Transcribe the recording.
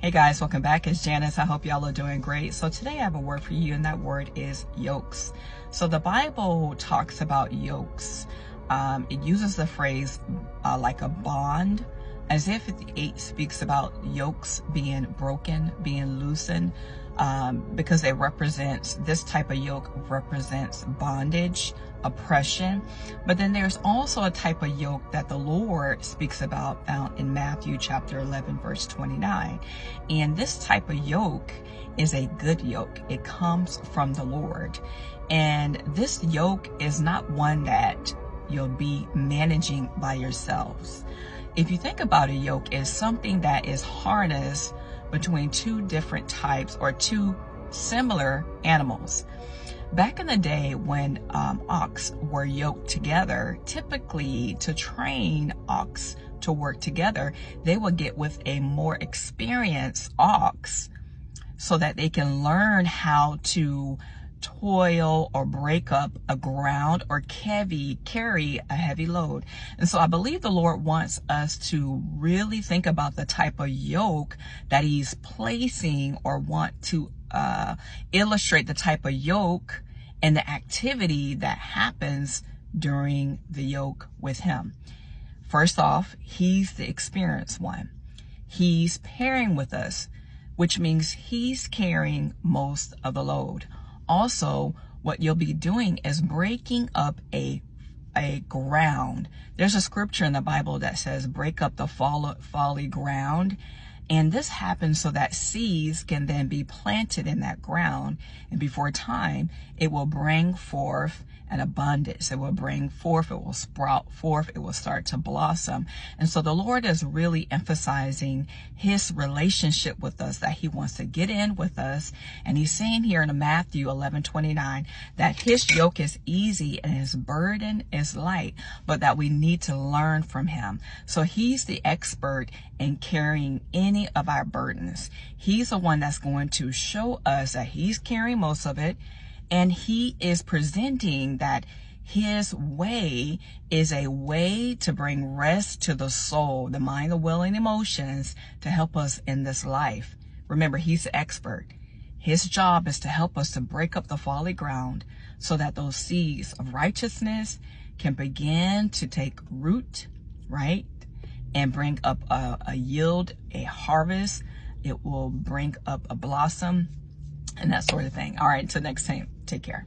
Hey guys, welcome back. It's Janice. I hope y'all are doing great. So today I have a word for you, and that word is yokes. So the Bible talks about yokes. It uses the phrase like a bond, as if it speaks about yokes being broken, being loosened, because this type of yoke represents bondage, oppression. But then there's also a type of yoke that the Lord speaks about found in Matthew chapter 11 verse 29. And this type of yoke is a good yoke. It comes from the Lord. And this yoke is not one that you'll be managing by yourselves. If you think about a yoke, it's something that is harnessed between two different types or two similar animals. Back in the day when ox were yoked together, typically to train ox to work together, they would get with a more experienced ox so that they can learn how to toil or break up a ground or carry a heavy load. And so I believe the Lord wants us to really think about the type of yoke that he's placing, or want to illustrate the type of yoke and the activity that happens during the yoke with him. First off, he's the experienced one. He's pairing with us, which means he's carrying most of the load. Also, what you'll be doing is breaking up a ground. There's a scripture in the Bible that says, break up the fallow ground. And this happens so that seeds can then be planted in that ground. And before time, it will bring forth an abundance. It will bring forth, it will sprout forth, it will start to blossom. And so the Lord is really emphasizing his relationship with us, that he wants to get in with us. And he's saying here in Matthew 11:29 that his yoke is easy and his burden is light, but that we need to learn from him. So he's the expert in carrying any of our burdens. He's the one that's going to show us that he's carrying most of it. And he is presenting that his way is a way to bring rest to the soul, the mind, the will, and emotions, to help us in this life. Remember, he's the expert. His job is to help us to break up the fallow ground so that those seeds of righteousness can begin to take root, right? And bring up a yield, a harvest. It will bring up a blossom and that sort of thing. All right, until next time, take care.